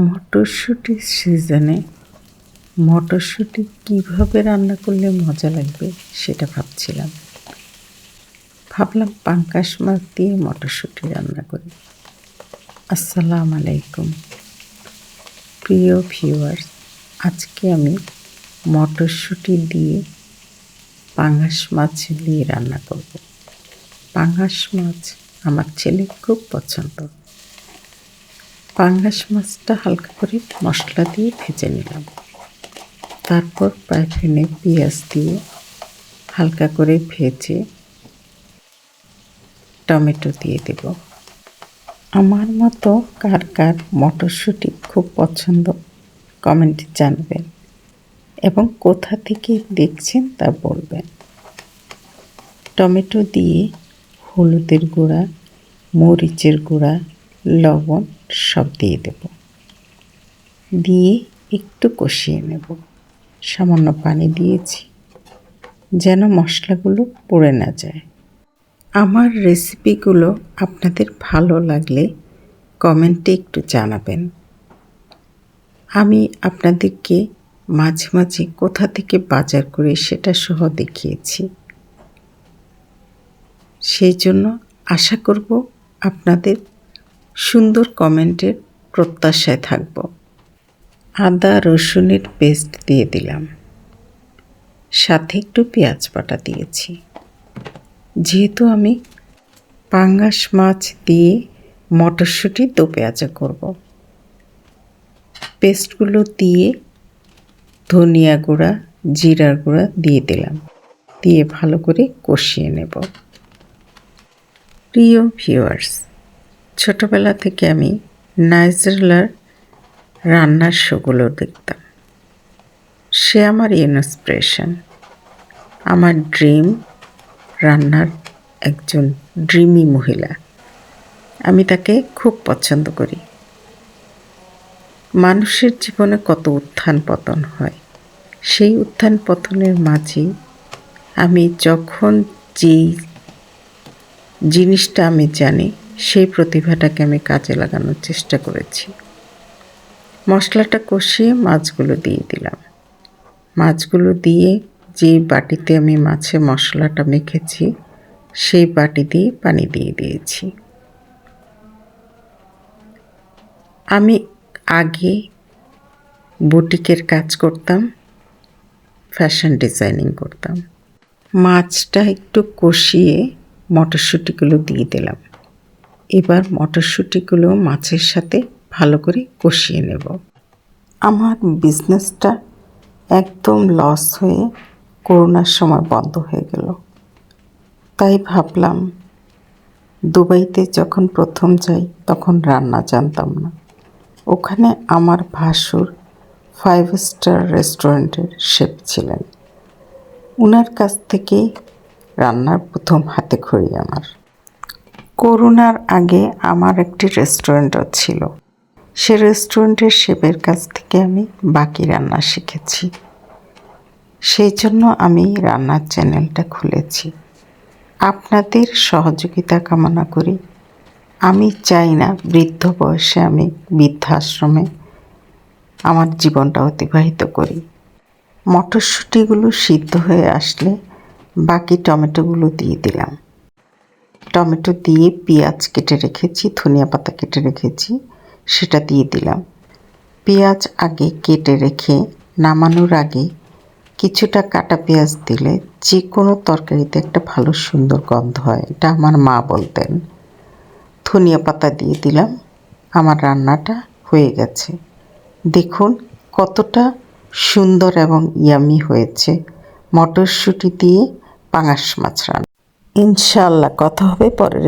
মটরশুঁটির সিজনে মটরশুঁটি কীভাবে রান্না করলে মজা লাগবে সেটা ভাবলাম পাঙ্গাস মাছ দিয়ে মটরশুঁটি রান্না করি। আসসালামু আলাইকুম প্রিয় ভিউয়ার্স, আজকে আমি মটরশুঁটি দিয়ে পাঙ্গাস মাছ দিয়ে রান্না করব। পাঙ্গাস মাছ আমার ছেলে খুব পছন্দ। পাঙ্গাস মাছটা হালকা করে মশলা দিয়ে ভেজে নিলাম। তারপর প্রায় ফ্যানে পেঁয়াজ দিয়ে হালকা করে ভেজে টমেটো দিয়ে দেব। আমার মতো কার কার মটরশুঁটি খুব পছন্দ কমেন্টে জানাবেন এবং কোথা থেকে দেখছেন তা বলবেন। টমেটো দিয়ে হলুদের গুঁড়া, মরিচের গুঁড়া, লবণ সব দিয়ে দেব। দিয়ে একটু কষিয়ে নেব। সামান্য পানি দিয়েছি যেন মশলাগুলো পুড়ে না যায়। আমার রেসিপিগুলো আপনাদের ভালো লাগলে কমেন্টে একটু জানাবেন। আমি আপনাদেরকে মাঝে মাঝে কোথা থেকে বাজার করে সেটা সহ দেখিয়েছি। সেই জন্য আশা করব আপনাদের সুন্দর কমেন্টের প্রত্যাশায় থাকব। আদা রসুনের পেস্ট দিয়ে দিলাম, সাথে একটু পেঁয়াজ বাটা দিয়েছি। যেহেতু আমি পাঙ্গাস মাছ দিয়ে মটরশুঁটি দো পেঁয়াজা করব, পেস্টগুলো দিয়ে ধনিয়া গুঁড়া, জিরার গুঁড়া দিয়ে দিলাম, দিয়ে ভালো করে কষিয়ে নেব। প্রিয় ভিউয়ার্স, ছোটোবেলা থেকে আমি নাইজেরিয়ার রান্নার শোগুলো দেখতাম। সে আমার ইন্সপিরেশন, আমার ড্রিম রান্নার একজন ড্রিমি মহিলা। আমি তাকে খুব পছন্দ করি। মানুষের জীবনে কত উত্থান পতন হয়, সেই উত্থান পতনের মাঝেই আমি যখন যেই জিনিসটা আমি জানি সেই প্রতিভাটাকে আমি কাজে লাগানোর চেষ্টা করেছি। মশলাটা কষিয়ে মাছগুলো দিয়ে দিলাম। মাছগুলো দিয়ে যে বাটিতে আমি মাছে মশলাটা মেখেছি সেই বাটি দিয়ে পানি দিয়ে দিয়েছি। আমি আগে বুটিকের কাজ করতাম, ফ্যাশন ডিজাইনিং করতাম। মাছটা একটু কষিয়ে মটরশুঁটিগুলো দিয়ে দিলাম। এবার মটরশুঁটিগুলো মাছের সাথে ভালো করে কষিয়ে নেব। আমার বিজনেসটা একদম লস হয়ে করোনার সময় বন্ধ হয়ে গেল। তাই ভাবলাম, দুবাইতে যখন প্রথম যাই তখন রান্না জানতাম না। ওখানে আমার ভাসুর 5 স্টার রেস্টুরেন্টের শেফ ছিলেন। ওনার কাছ থেকেই রান্নার প্রথম হাতে খড়ি আমার। করোনার আগে আমার একটি রেস্টুরেন্টও ছিল। সে রেস্টুরেন্টের শেফের কাছ থেকে আমি বাকি রান্না শিখেছি। সেই জন্য আমি রান্নার চ্যানেলটা খুলেছি। আপনাদের সহযোগিতা কামনা করি। আমি চাই না বৃদ্ধ বয়সে আমি বৃদ্ধাশ্রমে আমার জীবনটা অতিবাহিত করি। মটরশুঁটিগুলো সিদ্ধ হয়ে আসলে বাকি টমেটোগুলো দিয়ে দিলাম। টমেটো দিয়ে পেঁয়াজ কেটে রেখেছি, ধনিয়া পাতা কেটে রেখেছি, সেটা দিয়ে দিলাম। পেঁয়াজ আগে কেটে রেখে নামানোর আগে কিছুটা কাটা পেঁয়াজ দিলে যে কোনো তরকারিতে একটা ভালো সুন্দর গন্ধ হয়, এটা আমার মা বলতেন। ধনিয়া পাতা দিয়ে দিলাম। আমার রান্নাটা হয়ে গেছে। দেখুন কতটা সুন্দর এবং ইয়ামি হয়েছে মটরশুঁটি দিয়ে পাঙ্গাস মাছ রান্না। ইনশাআল্লাহ কথা হবে পরের